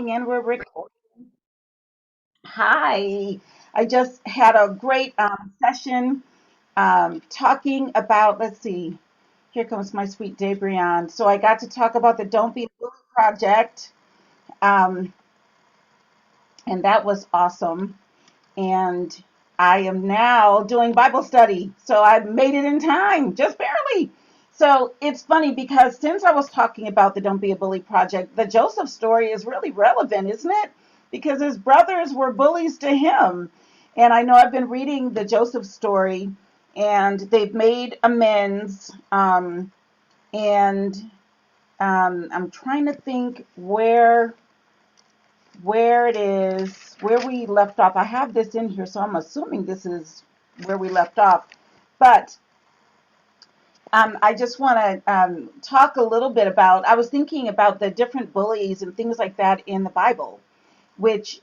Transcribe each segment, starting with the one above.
going and we're recording. Hi. I just had a great session talking about, let's see, here comes my sweet Debrian. So I got to talk about the Don't Be a Bully project, um, and that was awesome. And I am now doing Bible study. So I made it in time, just barely. So it's funny because since I was talking about the Don't Be a Bully project, the Joseph story is really relevant, isn't it? Because his brothers were bullies to him. And I know I've been reading the Joseph story and they've made amends. And I'm trying to think where it is, where we left off. I have this in here, so I'm assuming this is where we left off. But I just want to talk a little bit about, I was thinking about the different bullies and things like that in the Bible, which,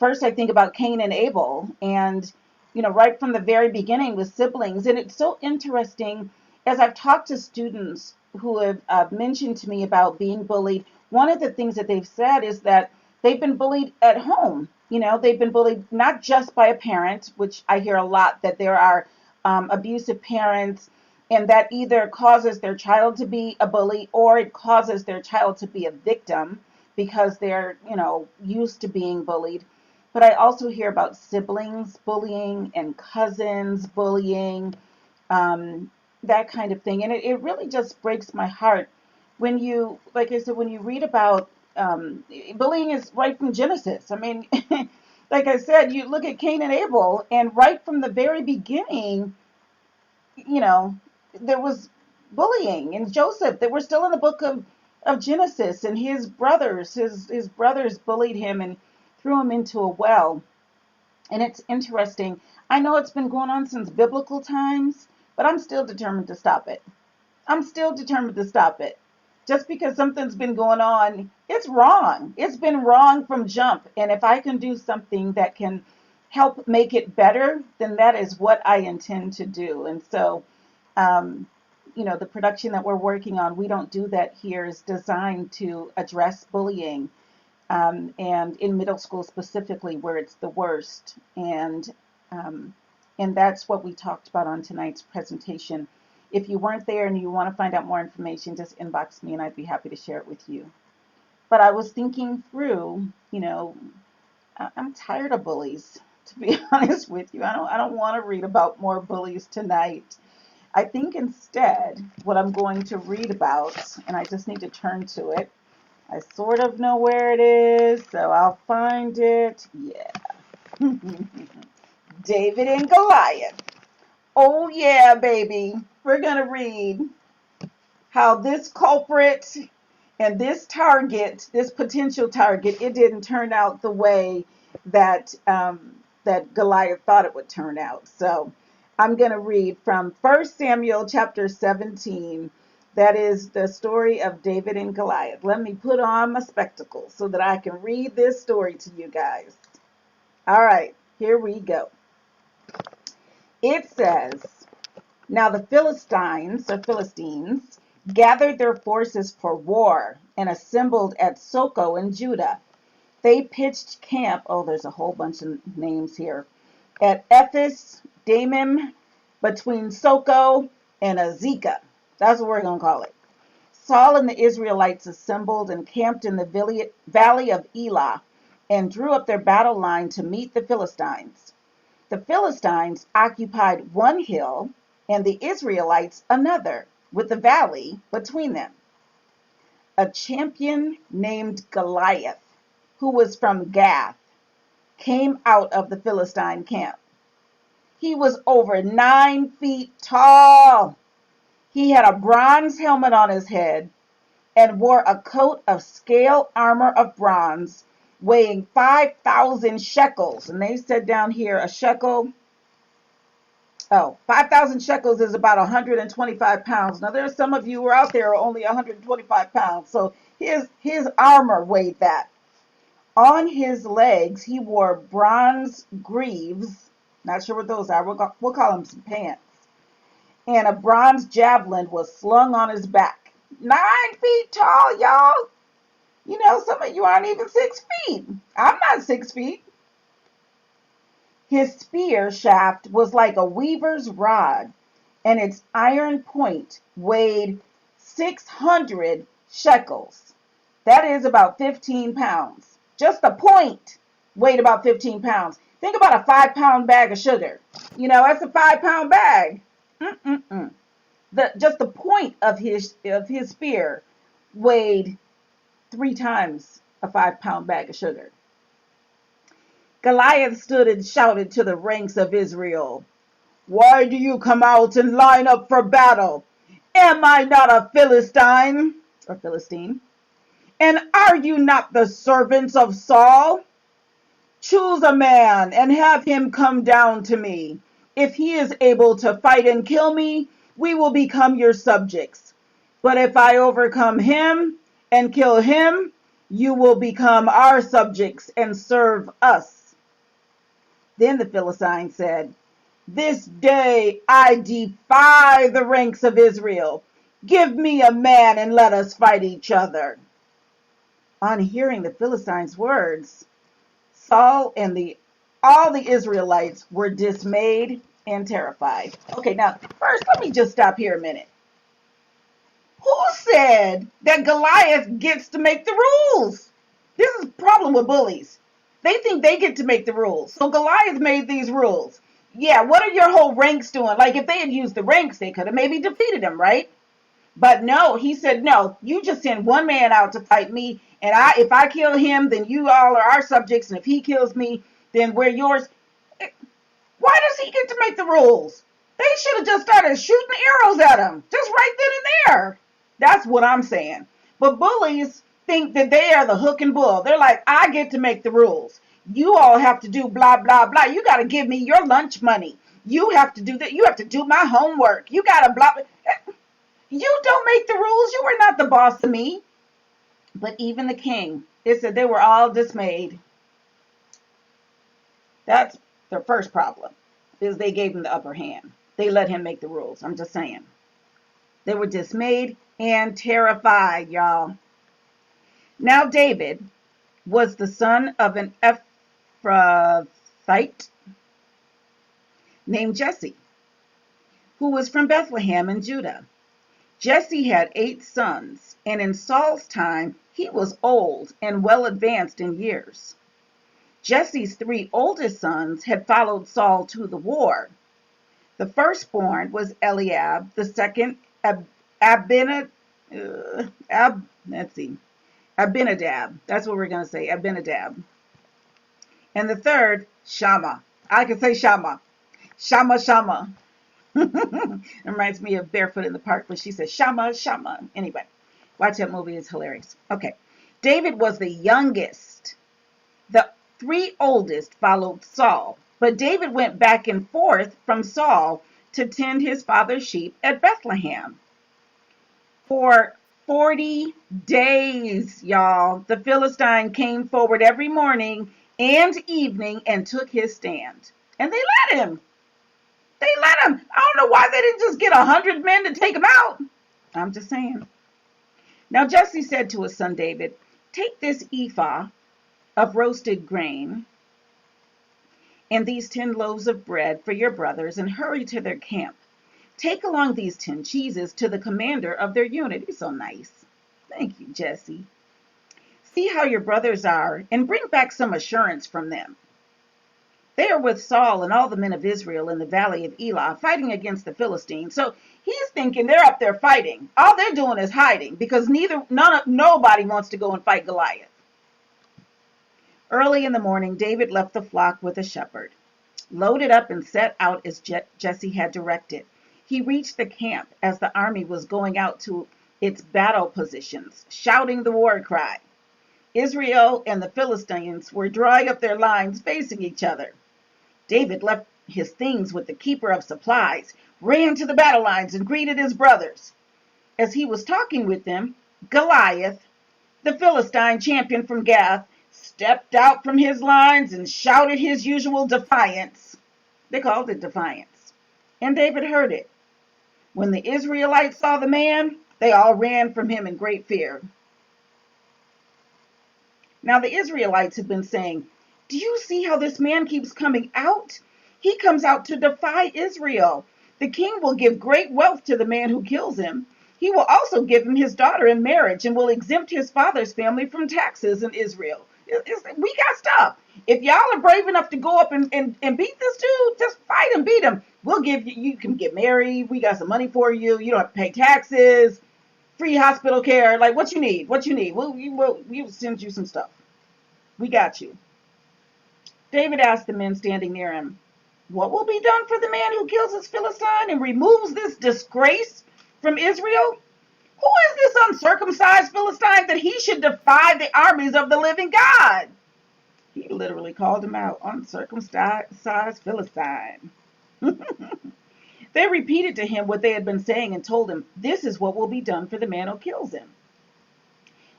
first I think about Cain and Abel and, right from the very beginning with siblings. And it's so interesting as I've talked to students who have mentioned to me about being bullied. One of the things that they've said is that they've been bullied at home. They've been bullied not just by a parent, which I hear a lot, that there are abusive parents, and that either causes their child to be a bully or it causes their child to be a victim because they're, used to being bullied. But I also hear about siblings bullying and cousins bullying, that kind of thing. And it really just breaks my heart when you, like I said, when you read about bullying is right from Genesis. I mean, like I said, you look at Cain and Abel, and right from the very beginning, you know, there was bullying. And Joseph, they were still in the book of Genesis, and his brothers bullied him and threw him into a well. And it's interesting. I know it's been going on since biblical times, but I'm still determined to stop it. I'm still determined to stop it. Just because something's been going on, it's wrong. It's been wrong from jump. And if I can do something that can help make it better, then that is what I intend to do. And so, um, the production that we're working on, we don't do that here, is designed to address bullying, and in middle school specifically, where it's the worst. Um, and that's what we talked about on tonight's presentation. If you weren't there and you want to find out more information, just inbox me and I'd be happy to share it with you. But I was thinking through, I'm tired of bullies, to be honest with you. I don't want to read about more bullies tonight. I think instead what I'm going to read about, and I just need to turn to it. I sort of know where it is, so I'll find it. Yeah. David and Goliath. Oh yeah, baby. We're going to read how this culprit and this target, this potential target, it didn't turn out the way that Goliath thought it would turn out. So I'm going to read from 1 Samuel chapter 17. That is the story of David and Goliath. Let me put on my spectacles so that I can read this story to you guys. All right, here we go. It says, now the Philistines, gathered their forces for war and assembled at Soko in Judah. They pitched camp, oh, there's a whole bunch of names here, at Ephes Damim, between Soko and Azekah. That's what we're going to call it. Saul and the Israelites assembled and camped in the valley of Elah and drew up their battle line to meet the Philistines. The Philistines occupied one hill and the Israelites another, with the valley between them. A champion named Goliath, who was from Gath, came out of the Philistine camp. He was over 9 feet tall. He had a bronze helmet on his head and wore a coat of scale armor of bronze weighing 5,000 shekels. And they said down here a shekel. Oh, 5,000 shekels is about 125 pounds. Now, there's some of you who are out there who are only 125 pounds. So his armor weighed that. On his legs, he wore bronze greaves. Not sure what those are. We'll call them some pants. And a bronze javelin was slung on his back. 9 feet tall, y'all. You know, some of you aren't even 6 feet. I'm not 6 feet. His spear shaft was like a weaver's rod, and its iron point weighed 600 shekels. That is about 15 pounds. Just the point weighed about 15 pounds. Think about a 5 pound bag of sugar. You know, that's a 5 pound bag. Mm-mm-mm. Just the point of his spear weighed 3 times a 5 pound bag of sugar. Goliath stood and shouted to the ranks of Israel, "Why do you come out and line up for battle? Am I not a Philistine? And are you not the servants of Saul? Choose a man and have him come down to me. If he is able to fight and kill me, we will become your subjects. But if I overcome him and kill him, you will become our subjects and serve us." Then the Philistine said, "This day I defy the ranks of Israel. Give me a man and let us fight each other." On hearing the Philistine's words, Saul and all the Israelites were dismayed and terrified. Okay, now first let me just stop here a minute. Who said that Goliath gets to make the rules? This is a problem with bullies. They think they get to make the rules. So Goliath made these rules. Yeah, what are your whole ranks doing? Like if they had used the ranks, they could have maybe defeated him, right? But no, he said, no, you just send one man out to fight me. And if I kill him, then you all are our subjects. And if he kills me, then we're yours. Why does he get to make the rules? They should have just started shooting arrows at him. Just right then and there. That's what I'm saying. But bullies think that they are the hook and bull. They're like, I get to make the rules. You all have to do blah, blah, blah. You got to give me your lunch money. You have to do that. You have to do my homework. You got to blah, blah. You don't make the rules. You are not the boss of me. But even the king, it said they were all dismayed. That's their first problem, is they gave him the upper hand. They let him make the rules. I'm just saying. They were dismayed and terrified, y'all. Now David was the son of an Ephrathite named Jesse, who was from Bethlehem in Judah. Jesse had 8 sons, and in Saul's time he was old and well advanced in years. Jesse's 3 oldest sons had followed Saul to the war. The firstborn was Eliab, the second Abinadab. That's what we're going to say, Abinadab. And the third, Shammah. I can say Shammah. Shammah. It reminds me of Barefoot in the Park, but she says Shammah. Anyway, watch that movie. It's hilarious. Okay. David was the youngest. The 3 oldest followed Saul, but David went back and forth from Saul to tend his father's sheep at Bethlehem. For 40 days, y'all, the Philistine came forward every morning and evening and took his stand. And they let him. I don't know why they didn't just get 100 men to take him out. I'm just saying. Now Jesse said to his son David, "Take this ephah of roasted grain and these 10 loaves of bread for your brothers and hurry to their camp. Take along these 10 cheeses to the commander of their unit." He's so nice. Thank you, Jesse. "See how your brothers are and bring back some assurance from them. They are with Saul and all the men of Israel in the valley of Elah, fighting against the Philistines." So he's thinking they're up there fighting. All they're doing is hiding because nobody wants to go and fight Goliath. Early in the morning, David left the flock with a shepherd, loaded up and set out as Jesse had directed. He reached the camp as the army was going out to its battle positions, shouting the war cry. Israel and the Philistines were drawing up their lines facing each other. David left his things with the keeper of supplies, ran to the battle lines, and greeted his brothers. As he was talking with them, Goliath, the Philistine champion from Gath, stepped out from his lines and shouted his usual defiance. They called it defiance. And David heard it. When the Israelites saw the man, they all ran from him in great fear. Now the Israelites had been saying, "Do you see how this man keeps coming out? He comes out to defy Israel. The king will give great wealth to the man who kills him. He will also give him his daughter in marriage and will exempt his father's family from taxes in Israel." We got stuff. If y'all are brave enough to go up and beat this dude, just fight and beat him. We'll give you, you can get married. We got some money for you. You don't have to pay taxes, free hospital care. Like, what you need? What you need? We'll send you some stuff. We got you. David asked the men standing near him, "What will be done for the man who kills his Philistine and removes this disgrace from Israel? Who is this uncircumcised Philistine that he should defy the armies of the living God?" He literally called him out, uncircumcised Philistine. They repeated to him what they had been saying and told him, "This is what will be done for the man who kills him."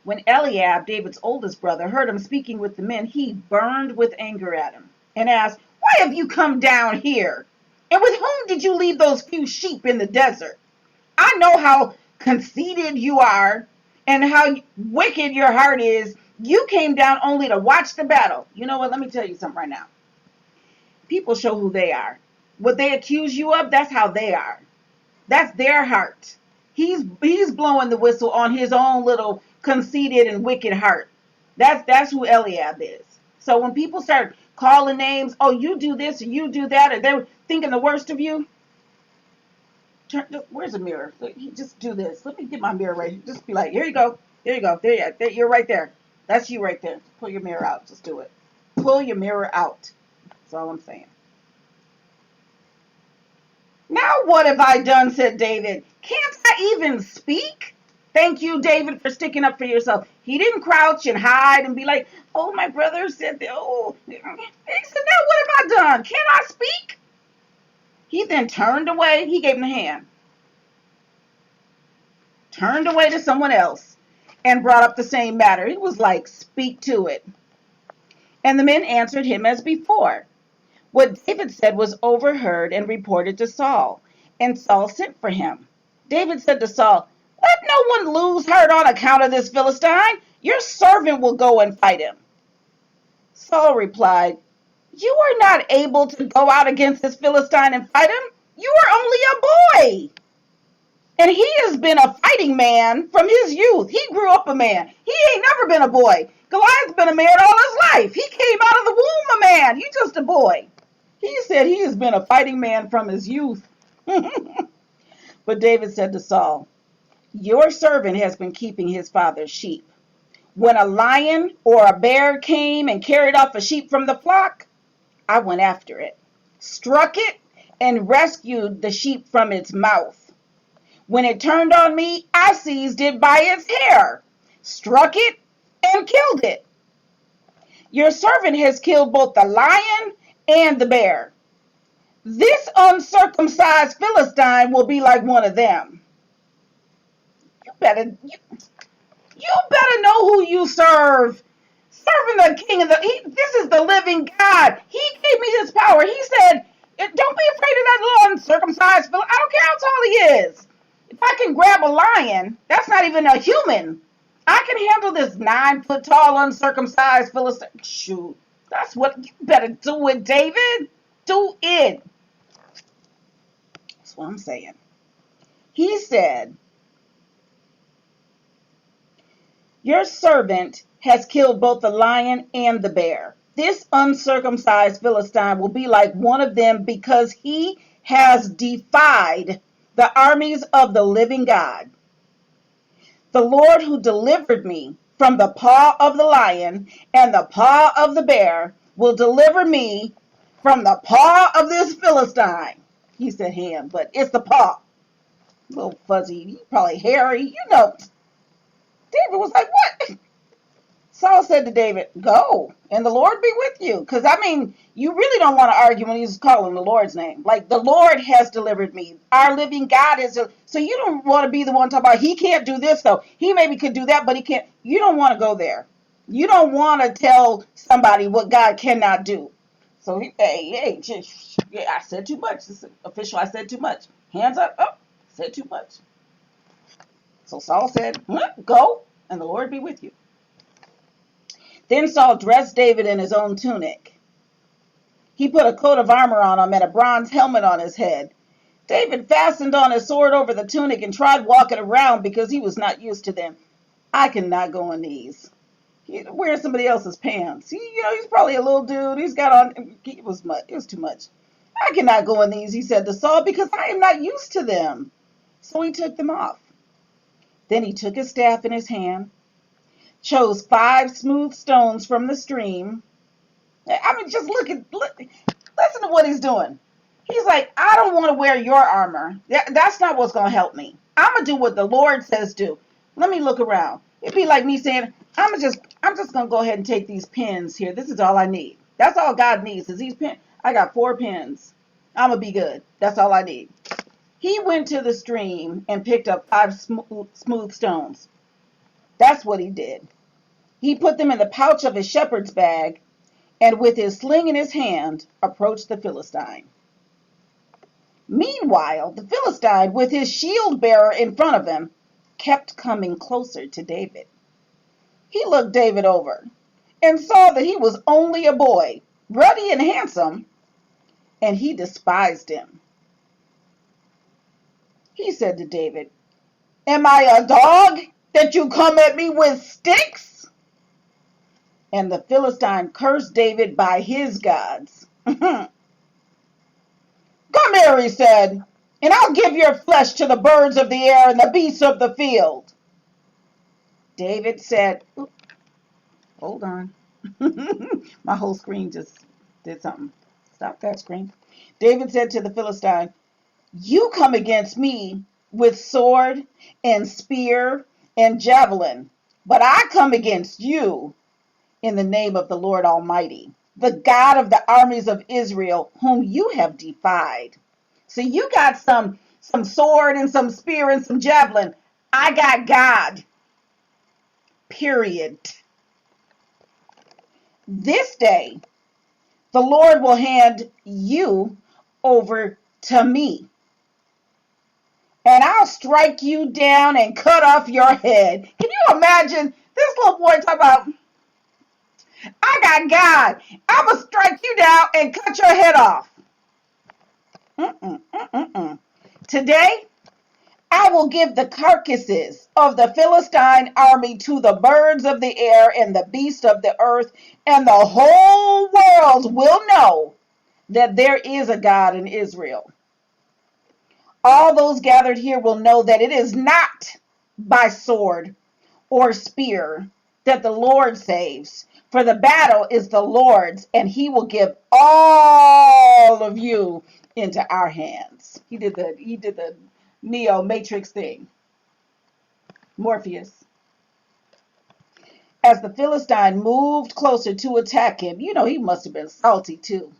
When Eliab, David's oldest brother, heard him speaking with the men, he burned with anger at him and asked, "Why have you come down here? And with whom did you leave those few sheep in the desert? I know how conceited you are and how wicked your heart is. You came down only to watch the battle." You know what? Let me tell you something right now. People show who they are. What they accuse you of, that's how they are. That's their heart. He's blowing the whistle on his own little conceited and wicked heart. That's who Eliab is. So when people start calling names, "Oh, you do this or you do that," or they're thinking the worst of you, where's the mirror? Just do this. Let me get my mirror right here. Just be like, "Here you go. There you go. There you're right there. That's you right there. Pull your mirror out. Just do it. Pull your mirror out." That's all I'm saying. "Now what have I done?" said David. "Can't I even speak?" Thank you, David, for sticking up for yourself. He didn't crouch and hide and be like, "Oh, my brother said that." Oh, he said, "Now what have I done? Can't I speak?" He then turned away. He gave him the hand. Turned away to someone else and brought up the same matter. He was like, "Speak to it." And the men answered him as before. What David said was overheard and reported to Saul, and Saul sent for him. David said to Saul, "Let no one lose heart on account of this Philistine. Your servant will go and fight him." Saul replied, "You are not able to go out against this Philistine and fight him. You are only a boy. And he has been a fighting man from his youth. He grew up a man. He ain't never been a boy. Goliath's been a man all his life. He came out of the womb a man. You just a boy." He said he has been a fighting man from his youth. But David said to Saul, "Your servant has been keeping his father's sheep. When a lion or a bear came and carried off a sheep from the flock, I went after it, struck it, and rescued the sheep from its mouth. When it turned on me, I seized it by its hair, struck it, and killed it. Your servant has killed both the lion and the bear. This uncircumcised Philistine will be like one of them." You better know who you serve. Serving the king of this is the living God. He gave me this power. He said, "Don't be afraid of that little uncircumcised Philistine. I don't care how tall he is. If I can grab a lion, that's not even a human. I can handle this 9-foot tall uncircumcised Philistine." Shoot, that's what you better do it, David. Do it. That's what I'm saying. He said, "Your servant has killed both the lion and the bear. This uncircumcised Philistine will be like one of them because he has defied the armies of the living God. The Lord who delivered me from the paw of the lion and the paw of the bear will deliver me from the paw of this Philistine." He said hand, but it's the paw. A little fuzzy, probably hairy, David was like, "What?" Saul said to David, "Go, and the Lord be with you." Because, you really don't want to argue when he's calling the Lord's name. Like, the Lord has delivered me. Our living God is. So you don't want to be the one talking about, he can't do this, though. He maybe could do that, but he can't. You don't want to go there. You don't want to tell somebody what God cannot do. So, yeah, I said too much. This is official, I said too much. Hands up. Oh, said too much. So Saul said, "Go, and the Lord be with you." Then Saul dressed David in his own tunic. He put a coat of armor on him and a bronze helmet on his head. David fastened on his sword over the tunic and tried walking around because he was not used to them. I cannot go in these. He wearing somebody else's pants. He's probably a little dude. He's got on. It was too much. I cannot go in these, he said to Saul, because I am not used to them. So he took them off. Then he took his staff in his hand, chose 5 smooth stones from the stream. I mean, just listen to what he's doing. He's like, I don't want to wear your armor. That's not what's going to help me. I'm going to do what the Lord says do. Let me look around. It'd be like me saying, I'm just going to go ahead and take these pins here. This is all I need. That's all God needs is these pins. I got 4 pins. I'm going to be good. That's all I need. He went to the stream and picked up 5 smooth stones. That's what he did. He put them in the pouch of his shepherd's bag and with his sling in his hand approached the Philistine. Meanwhile, the Philistine, with his shield bearer in front of him, kept coming closer to David. He looked David over and saw that he was only a boy, ruddy and handsome, and he despised him. He said to David, "Am I a dog that you come at me with sticks?" And the Philistine cursed David by his gods. "Come here," he said, "and I'll give your flesh to the birds of the air and the beasts of the field." David said, hold on. My whole screen just did something. Stop that screen. David said to the Philistine, "You come against me with sword and spear and javelin, but I come against you in the name of the Lord Almighty, the God of the armies of Israel, whom you have defied." So you got some sword and some spear and some javelin. I got God. Period. This day, the Lord will hand you over to me, and I'll strike you down and cut off your head. Can you imagine this little boy talking about, I got God. I'm going to strike you down and cut your head off. Today, I will give the carcasses of the Philistine army to the birds of the air and the beasts of the earth, and the whole world will know that there is a God in Israel. All those gathered here will know that it is not by sword or spear that the Lord saves, for the battle is the Lord's, and he will give all of you into our hands. He did the Neo Matrix thing. Morpheus. As the Philistine moved closer to attack him, he must have been salty too.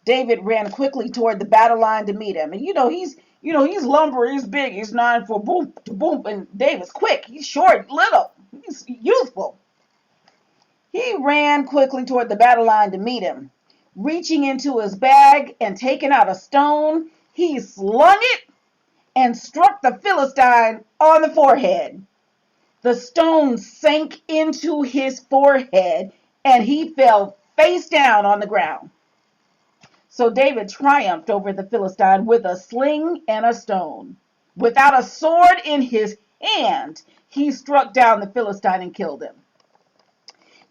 David ran quickly toward the battle line to meet him. And he's lumber, he's big, he's 9 for boom to boom, and David's quick, he's short, little, he's youthful. He ran quickly toward the battle line to meet him. Reaching into his bag and taking out a stone, he slung it and struck the Philistine on the forehead. The stone sank into his forehead, and he fell face down on the ground. So David triumphed over the Philistine with a sling and a stone. Without a sword in his hand, he struck down the Philistine and killed him.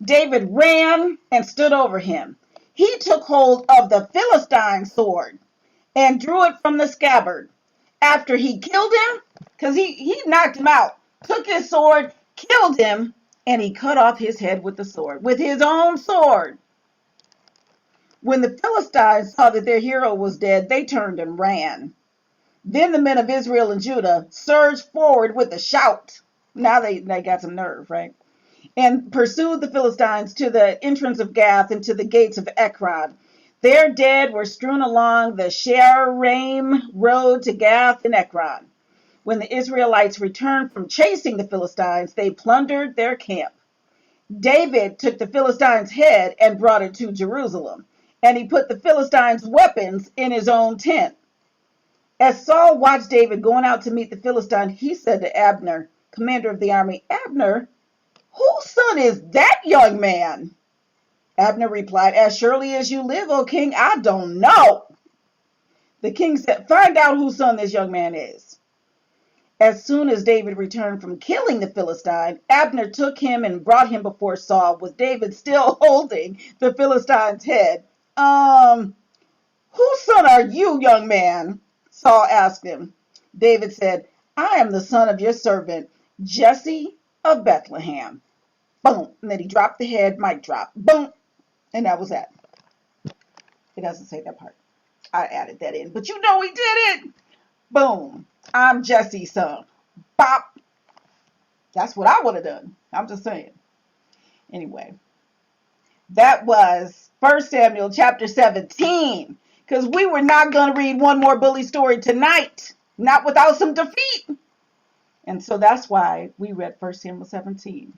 David ran and stood over him. He took hold of the Philistine's sword and drew it from the scabbard. After he killed him, because he knocked him out, took his sword, killed him, and he cut off his head with the sword, with his own sword. When the Philistines saw that their hero was dead, they turned and ran. Then the men of Israel and Judah surged forward with a shout. Now they got some nerve, right? And pursued the Philistines to the entrance of Gath and to the gates of Ekron. Their dead were strewn along the Sharaim road to Gath and Ekron. When the Israelites returned from chasing the Philistines, they plundered their camp. David took the Philistines' head and brought it to Jerusalem, and he put the Philistines' weapons in his own tent. As Saul watched David going out to meet the Philistine, he said to Abner, commander of the army, "Abner, Whose son is that young man? Abner replied, As surely as you live, O king, I don't know. The king said, Find out whose son this young man is. As soon as David returned from killing the Philistine, Abner took him and brought him before Saul, with David still holding the Philistine's head. Whose son are you, young man? Saul asked him. David said, I am the son of your servant, Jesse of Bethlehem. Boom. And then he dropped the head, mic drop. Boom. And that was that. It doesn't say that part. I added that in. But you know he did it. Boom. I'm Jesse's son. Bop. That's what I would have done. I'm just saying. Anyway, that was 1 Samuel chapter 17. Because we were not going to read one more bully story tonight. Not without some defeat. And so that's why we read 1 Samuel 17.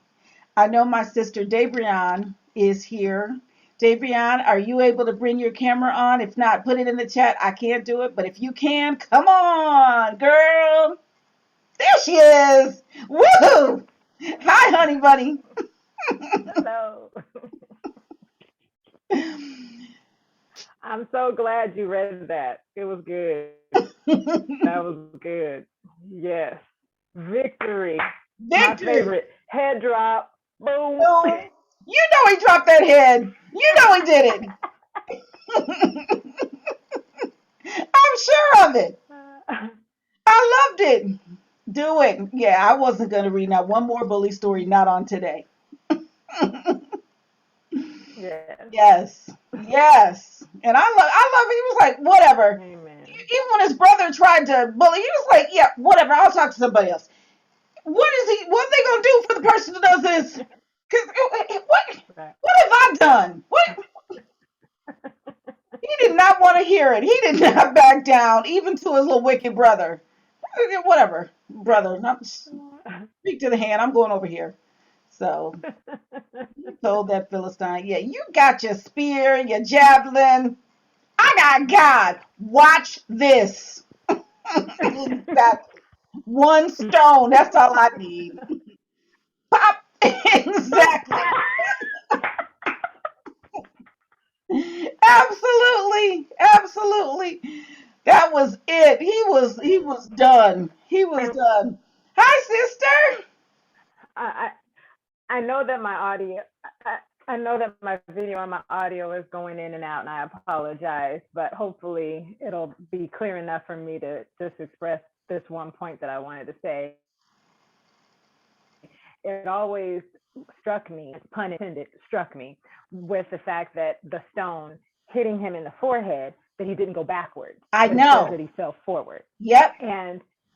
I know my sister Dabrian is here. Dabrian, are you able to bring your camera on? If not, put it in the chat. I can't do it, but if you can, come on, girl. There she is. Woohoo! Hi, honey bunny. Hello. I'm so glad you read that. It was good. That was good. Yes. Victory. Victory. My favorite. Head drop. Boom. Boom. You know he dropped that head. You know he did it. I'm sure of it. I loved it. Do it. Yeah, I wasn't going to read not one more bully story, not on today. Yes. Yes. And I love it. He was like, whatever. Amen. Even when his brother tried to bully, he was like, yeah, whatever. I'll talk to somebody else. What are they going to do for the person who does this? What have I done? What? He did not want to hear it. He did not back down, even to his little wicked brother. Whatever, brother. Speak to the hand. I'm going over here. So he told that Philistine, yeah, you got your spear, your javelin. I got God. Watch this. Exactly. One stone. That's all I need. Pop. Exactly. Absolutely. Absolutely. That was it. He was done. He was done. Hi, sister. I know that my audio, I know that my video and my audio is going in and out, and I apologize, but hopefully it'll be clear enough for me to just express this one point that I wanted to say. It always struck me, pun intended, struck me with the fact that the stone hitting him in the forehead, that he didn't go backwards. I know. That he fell forward. Yep.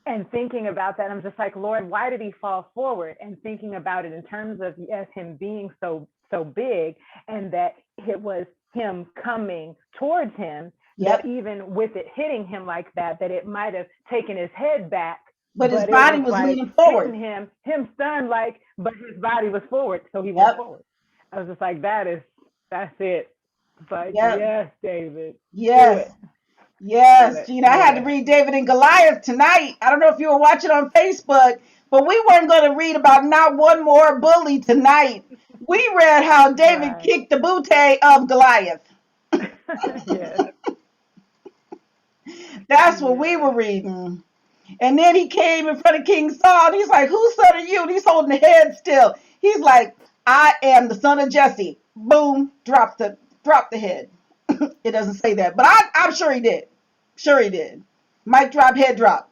And thinking about that, I'm just like, Lord, why did he fall forward? And thinking about it in terms of, yes, him being so big, and that it was him coming towards him, yep, that even with it hitting him like that it might have taken his head back. But his body was leaning forward. Him stunned, but his body was forward, so he went forward. I was just like, that's it. But yes, David. Yes. Yes, Gina, I had to read David and Goliath tonight. I don't know if you were watching on Facebook, but we weren't going to read about not one more bully tonight. We read how David kicked the booty of Goliath. Yes. That's what we were reading. And then he came in front of King Saul, and he's like, whose son are you? And he's holding the head still. He's like, I am the son of Jesse. Boom, drop the head. It doesn't say that, but I'm sure he did. Sure he did. Mic drop, head drop.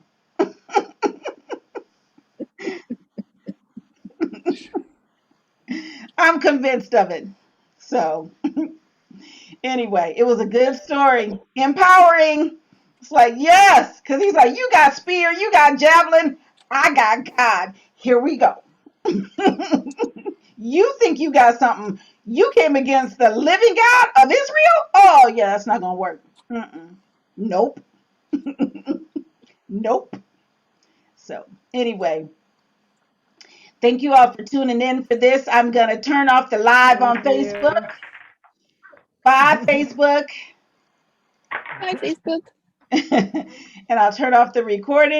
I'm convinced of it. So anyway, it was a good story. Empowering. It's like, yes, because he's like, you got spear, you got javelin, I got God. Here we go. You think you got something. You came against the living God of Israel? Oh, yeah, that's not going to work. Nope. Nope. So, anyway, thank you all for tuning in for this. I'm going to turn off the live on Facebook. Bye, Facebook. Hi, Facebook. And I'll turn off the recording.